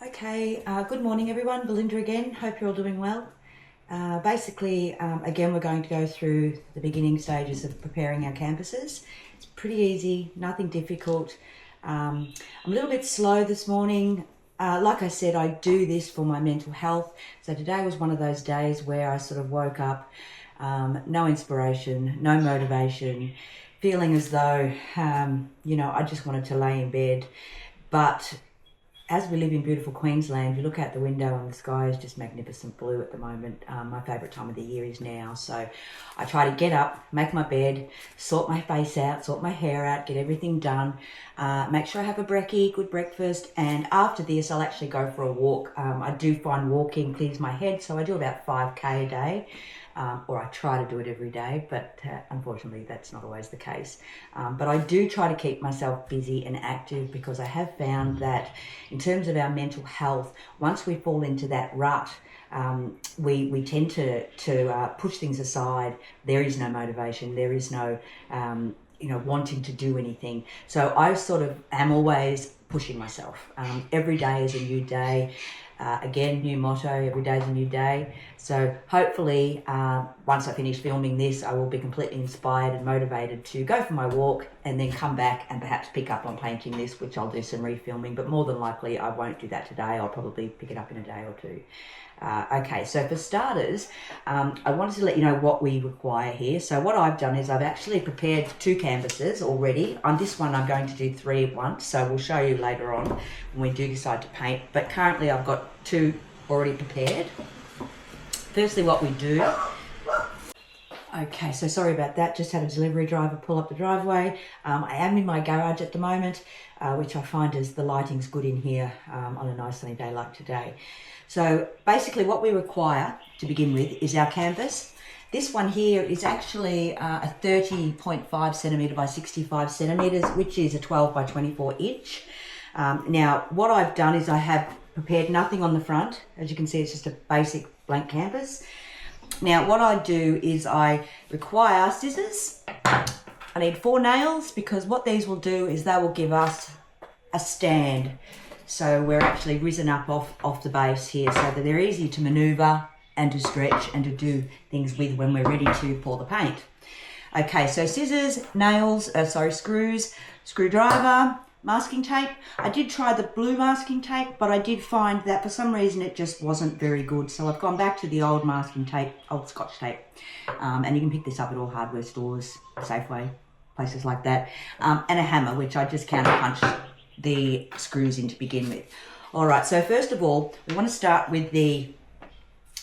Okay, good morning everyone. Belinda again. Hope you're all doing well. Again, we're going to go through the beginning stages of preparing our canvases. It's pretty easy, nothing difficult. I'm a little bit slow this morning. Like I said, I do this for my mental health. So today was one of those days where I sort of woke up, no inspiration, no motivation, feeling as though, I just wanted to lay in bed. But as we live in beautiful Queensland, you look out the window and the sky is just magnificent blue at the moment. My favourite time of the year is now. So I try to get up, make my bed, sort my face out, sort my hair out, get everything done, make sure I have a brekkie, good breakfast, and after this I'll actually go for a walk. I do find walking clears my head, so I do about 5k a day. Or I try to do it every day, but unfortunately that's not always the case. But I do try to keep myself busy and active because I have found that in terms of our mental health, once we fall into that rut, we tend to push things aside. There is no motivation. There is no wanting to do anything. So I sort of am always pushing myself. Every day is a new day. Again, new motto, every day is a new day. So hopefully, once I finish filming this, I will be completely inspired and motivated to go for my walk and then come back and perhaps pick up on painting this, which I'll do some refilming, but more than likely I won't do that today. I'll probably pick it up in a day or two. Okay, so for starters, I wanted to let you know what we require here. So what I've done is I've actually prepared 2 canvases already. On this one, I'm going to do 3 at once, so we'll show you later on when we do decide to paint. But currently I've got 2 already prepared. Firstly, what we do... Okay, so sorry about that. Just had a delivery driver pull up the driveway. I am in my garage at the moment, which I find is the lighting's good in here on a nice sunny day like today. So basically what we require to begin with is our canvas. This one here is actually a 30.5 centimetre by 65 centimetres, which is a 12 by 24 inch. Now, what I've done is I have prepared nothing on the front. As you can see, it's just a basic blank canvas. Now, what I do is I require scissors. I need 4 nails because what these will do is they will give us a stand. So we're actually risen up off the base here so that they're easy to manoeuvre and to stretch and to do things with when we're ready to pour the paint. Okay, so scissors, nails, screws, screwdriver, masking tape. I did try the blue masking tape, but I did find that for some reason it just wasn't very good. So I've gone back to the old masking tape, old Scotch tape. And you can pick this up at all hardware stores, Safeway, places like that. And a hammer, which I just counterpunched the screws in to begin with. All right, so first of all, we want to start with the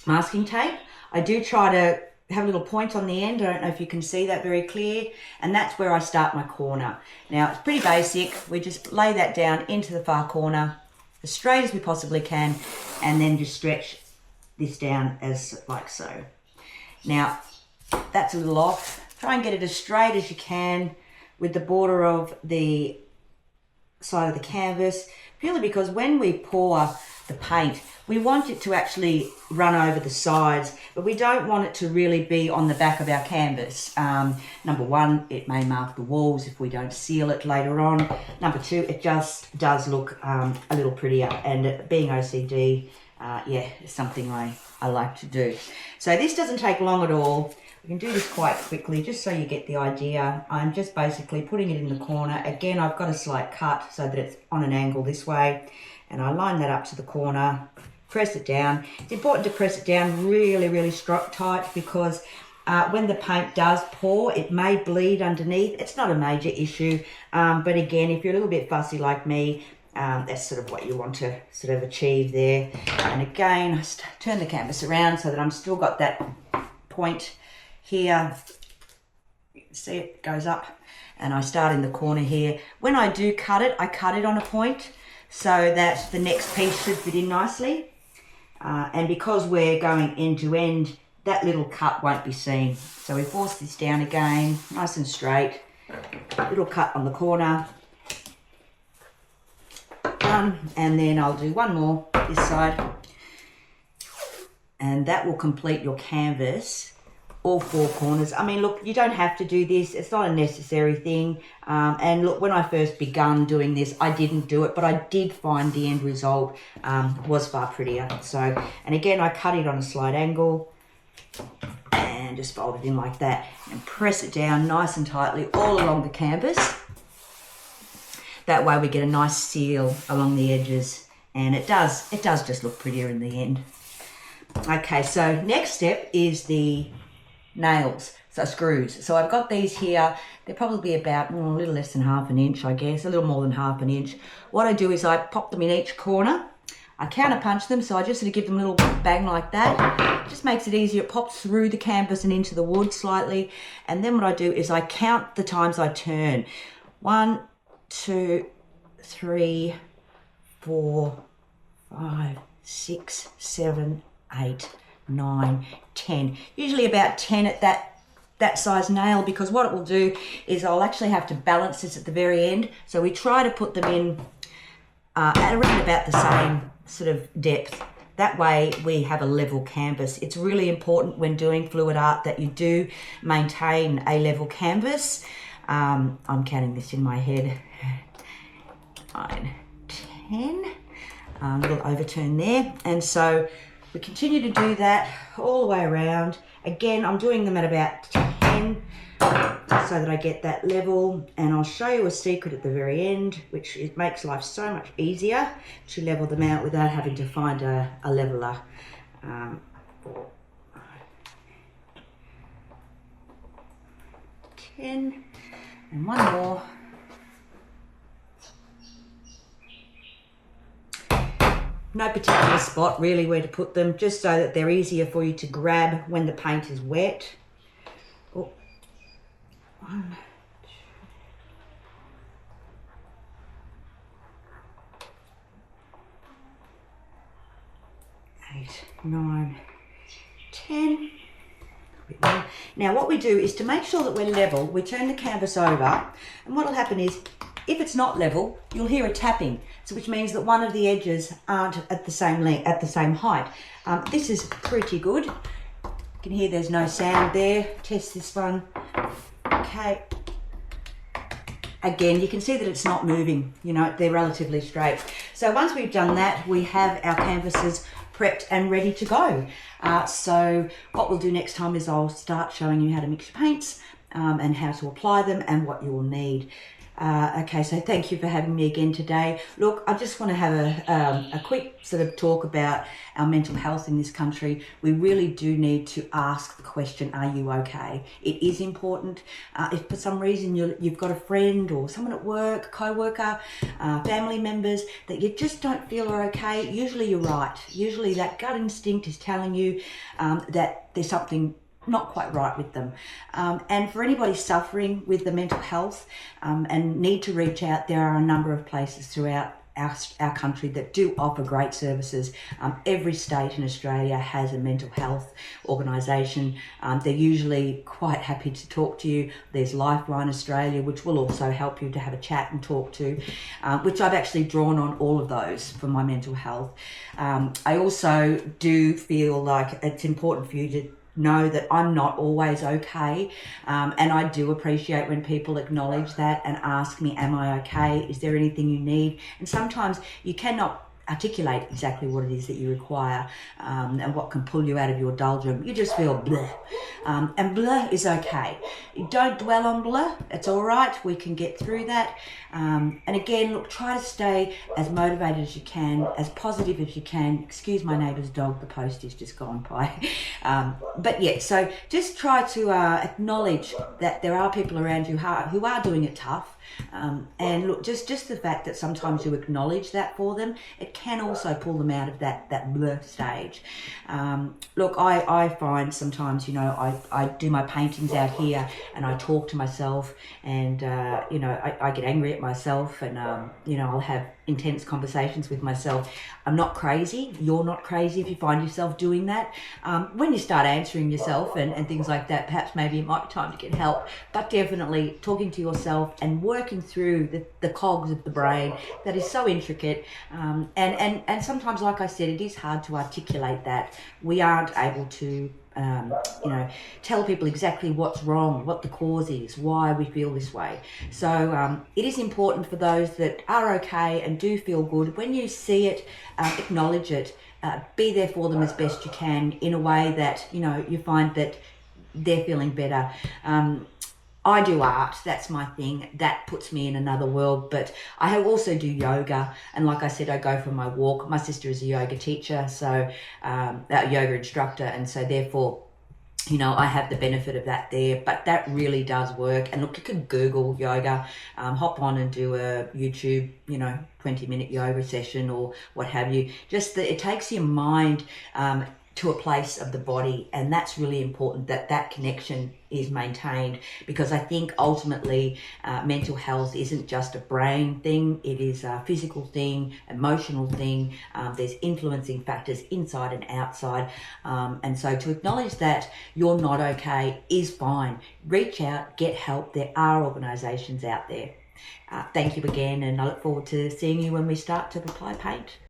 masking tape. I do try to have a little point on the end. I don't know if you can see that very clear. And that's where I start my corner. Now, it's pretty basic. We just lay that down into the far corner as straight as we possibly can, and then just stretch this down as like so. Now, that's a little off. Try and get it as straight as you can with the border of the side of the canvas, purely because when we pour the paint, we want it to actually run over the sides, but we don't want it to really be on the back of our canvas. Number one, it may mark the walls if we don't seal it later on. Number two, it just does look a little prettier, and being OCD, it's something I like to do. So this doesn't take long at all. We can do this quite quickly, just so you get the idea. I'm just basically putting it in the corner. Again, I've got a slight cut so that it's on an angle this way, and I line that up to the corner, press it down. It's important to press it down really, really tight because when the paint does pour, it may bleed underneath. It's not a major issue, but again, if you're a little bit fussy like me, that's sort of what you want to sort of achieve there. And again, I turn the canvas around so that I'm still got that point here. You can see it goes up, and I start in the corner here. When I do cut it, I cut it on a point so that the next piece should fit in nicely. And because we're going end to end, that little cut won't be seen. So we force this down again, nice and straight. Little cut on the corner. Done. And then I'll do one more this side. And that will complete your canvas all four corners. I mean, look, you don't have to do this. It's not a necessary thing. And look, when I first begun doing this, I didn't do it, but I did find the end result was far prettier. So, and again, I cut it on a slight angle and just fold it in like that and press it down nice and tightly all along the canvas. That way we get a nice seal along the edges, and it does just look prettier in the end. Okay, so next step is the nails, so screws. So I've got these here. They're probably about a little less than half an inch, I guess, a little more than half an inch. What I do is I pop them in each corner. I counter punch them, so I just sort of give them a little bang like that. It just makes it easier. It pops through the canvas and into the wood slightly. And then what I do is I count the times I turn. 1, 2, 3, 4, 5, 6, 7, 8, 9, 10. Usually about 10 at that size nail, because what it will do is I'll actually have to balance this at the very end. So we try to put them in at around about the same sort of depth. That way we have a level canvas. It's really important when doing fluid art that you do maintain a level canvas. I'm counting this in my head. 9, 10, a little overturn there. And so we continue to do that all the way around. Again, I'm doing them at about 10 so that I get that level, and I'll show you a secret at the very end, which it makes life so much easier to level them out without having to find a leveler. 10, and one more. No particular spot really where to put them, just so that they're easier for you to grab when the paint is wet. Oh. 1, 2, 8, 9, 10. Now what we do is, to make sure that we're level, we turn the canvas over, and what will happen is, if it's not level, you'll hear a tapping, so which means that one of the edges aren't at the same length, at the same height. This is pretty good. You can hear there's no sound there. Test this one. Okay. Again, you can see that it's not moving. You know, they're relatively straight. So once we've done that, we have our canvases prepped and ready to go. So what we'll do next time is I'll start showing you how to mix your paints and how to apply them and what you will need. Okay, so thank you for having me again today. Look, I just want to have a quick sort of talk about our mental health in this country. We really do need to ask the question, are you okay? It is important. If for some reason you've got a friend or someone at work, co-worker, family members that you just don't feel are okay, usually you're right. Usually that gut instinct is telling you that there's something not quite right with them. And for anybody suffering with the mental health and need to reach out, there are a number of places throughout our country that do offer great services. Every state in Australia has a mental health organisation. They're usually quite happy to talk to you. There's Lifeline Australia, which will also help you to have a chat and talk to, which I've actually drawn on all of those for my mental health. I also do feel like it's important for you to know that I'm not always okay, and I do appreciate when people acknowledge that and ask me, am I okay? Is there anything you need? And sometimes you cannot articulate exactly what it is that you require and what can pull you out of your doldrum. You just feel bleh. And bleh is okay. You don't dwell on bleh. It's all right. We can get through that. And again, look, try to stay as motivated as you can, as positive as you can. Excuse my neighbour's dog, the post is just gone by. But yeah, so just try to acknowledge that there are people around you who are doing it tough. And look, just the fact that sometimes you acknowledge that for them, it can also pull them out of that blur stage. Look, I find sometimes, you know, I do my paintings out here and I talk to myself, and you know, I get angry at myself, and you know, I'll have intense conversations with myself. I'm not crazy. You're not crazy if you find yourself doing that. When you start answering yourself and things like that, perhaps maybe it might be time to get help. But definitely talking to yourself and working through the cogs of the brain that is so intricate. And sometimes, like I said, it is hard to articulate that. We aren't able to tell people exactly what's wrong, what the cause is, why we feel this way. So it is important for those that are okay and do feel good. When you see it, acknowledge it. Be there for them as best you can in a way that, you find that they're feeling better. I do art, that's my thing. That puts me in another world, but I also do yoga. And like I said, I go for my walk. My sister is a yoga teacher, so a yoga instructor. And so therefore, I have the benefit of that there, but that really does work. And look, you can Google yoga, hop on and do a YouTube, 20-minute yoga session or what have you. Just that it takes your mind to a place of the body, and that's really important that connection is maintained, because I think ultimately mental health isn't just a brain thing, it is a physical thing, emotional thing. There's influencing factors inside and outside, and so to acknowledge that you're not okay is fine. Reach out, get help. There are organisations out there. Thank you again, and I look forward to seeing you when we start to apply paint.